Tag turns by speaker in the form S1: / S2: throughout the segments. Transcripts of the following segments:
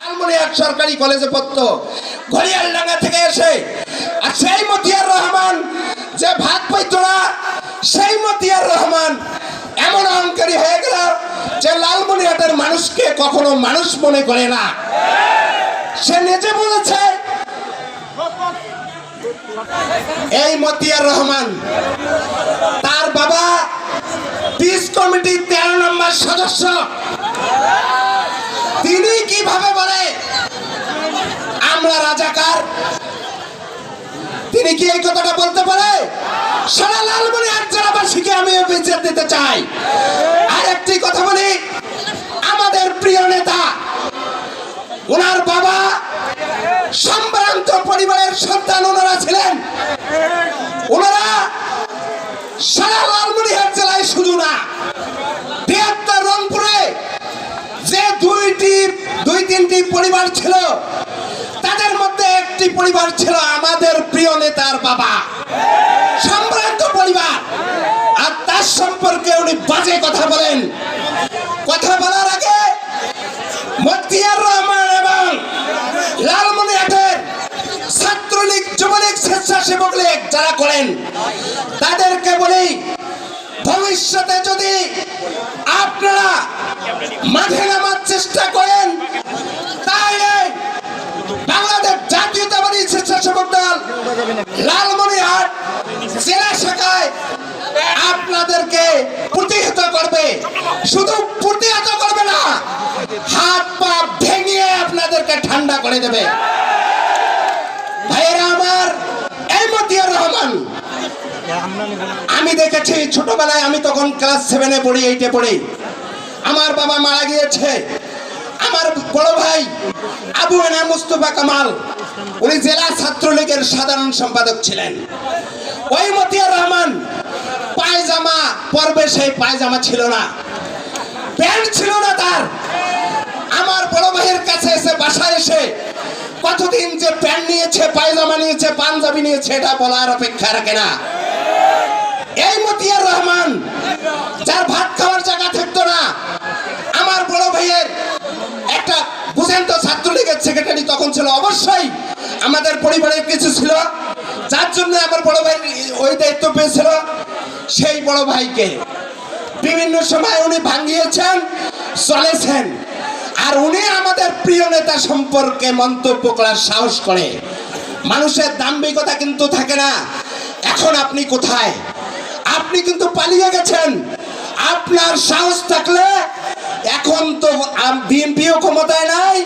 S1: লালমনিরহাট সরকারি কলেজে পড়তো, ঘড়িয়ালডাঙ্গা থেকে এসে। আর সেই মতিয়ার রহমান যে ভাত পাইত না, সেই মতিয়ার রহমান এমন অহংকারী হয়ে গেল যে লালমনিরহাটের মানুষকে কখনো মানুষ মনে করে না। সে নিজে বলেছে, এই মতিয়ার রহমান তার বাবা পিস কমিটির 13 নম্বর সদস্য। তিনি কিভাবে বলে আমরা রাজাকার? তিনি কি এই কথাটা বলতে পারে? সারা লালমনিরহাট জেলাবাসীকে আমি বিচার দিতে চাই। আর একটি কথা বলি, আমাদের প্রিয় নেতা, ওনার বাবা সম্ভ্রান্ত পরিবারের সন্তান ওনারা ছিলেন। ওনারা সারা লালমনিরহাট জেলায় শুধু না, 73 রংপুরে যে দুই তিনটি পরিবার ছিল, তাদের মধ্যে একটি পরিবার ছিল আমাদের প্রিয় নেতার বাবা, সম্ভ্রান্ত পরিবার। আর তার সম্পর্কে উনি বাজে কথা বলেন। কথা বলার আগে মতিয়ার রহমান এবং লালমনিরহাটের ছাত্রলীগ, যুবলীগ, স্বেচ্ছাসেবক লীগ যারা করেন, তাদেরকে বলি, ভবিষ্যতে যদি আপনারা মাঠে নামার চেষ্টা করেন, তাহলে বাংলাদেশ জাতীয়তাবাদী স্বেচ্ছাসেবক দল লালমনিরহাট জেলা শাখায় আপনাদেরকে প্রতিহত করবে। শুধু প্রতিহত করবে না, হাত পা ভেঙে আপনাদেরকে ঠান্ডা করে দেবে। ভাইয়েরা আমার, এই মতিয়ার রহমান আমি দেখেছি ছোটবেলায়। আমি তখন ক্লাস 7-এ পড়ি, 8-এ পড়ি। আমার বাবা মারা গিয়েছে। আমার বড় ভাই আবু এনাম মুস্তফা কামাল, উনি জেলা ছাত্রলীগের সাধারণ সম্পাদক ছিলেন। ওই মতিয়ার রহমান পায়জামা পরবে, সেই পায়জামা ছিল না, প্যান্ট ছিল না তার। আমার বড় ভাইয়ের কাছে এসে, বাসায় এসে কতদিন যে প্যান্ট নিয়েছে, পায়জামা নিয়েছে, পাঞ্জাবি নিয়েছে, এটা বলার অপেক্ষা রাখে না। এই মতিয়ার রহমান, যার ভাত খাওয়ার জায়গা থাকতো না, আমার বড় ভাইয়ের একটা, বুঝেন তো, ছাত্রলীগের সেক্রেটারি তখন ছিল। অবশ্যই আমাদের পরিবারের কিছু ছিল, যার জন্য আমার বড় ভাই ওই দায়িত্ব পেয়েছিল। সেই বড় ভাইকে বিভিন্ন সময় উনি ভাঙিয়েছেন, চলেছেন। আর উনি আমাদের প্রিয় নেতা সম্পর্কে মন্তব্য করার সাহস করে। মানুষের দাম্ভিকতা কিন্তু থাকে না। এখন আপনি কোথায়? আপনি কিন্তু পালিয়ে গেছেন। আপনার সাহস থাকলে, এখন তো বিএনপিও ক্ষমতায় নাই,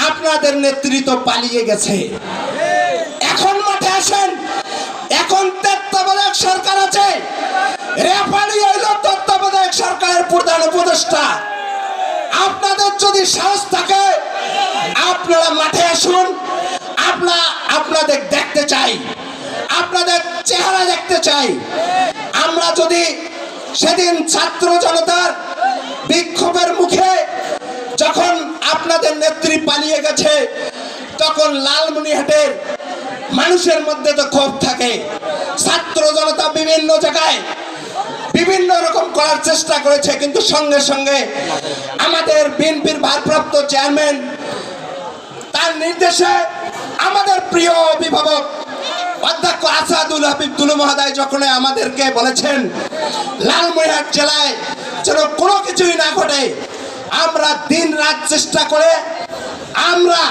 S1: আপনাদের নেতৃত্ব পালিয়ে গেছে। এখন মাঠে আসেন। এখন তত্ত্বাবধায়ক সরকার আছে, রেফারি হইল তত্ত্বাবধায়ক সরকারের প্রধান উপদেষ্টা। আপনাদের যদি সাহস থাকে, আপনারা মাঠে আসুন। আপনাদের দেখতে চাই, আপনাদের চেহারা দেখতে চাই। আমরা যদি সেদিন ছাত্র জনতার বিক্ষোভের মুখে, যখন আপনাদের নেত্রী পালিয়ে গেছে, তখন লালমনিরহাটের মানুষের মধ্যে তো ক্ষোভ থাকে। ছাত্র জনতা বিভিন্ন জায়গায় বিভিন্ন রকম করার চেষ্টা করেছে, কিন্তু সঙ্গে সঙ্গে আমাদের বিএনপির ভারপ্রাপ্ত চেয়ারম্যান, তার নির্দেশে আমাদের প্রিয় অভিভাবক অধ্যক্ষ আসাদুল হাবিব দুলু মহোদয় যখন আমাদেরকে বলেছেন লালমনিরহাট জেলায় যেন কোনো কিছুই না ঘটে, আমরা দিন রাত চেষ্টা করে আমরা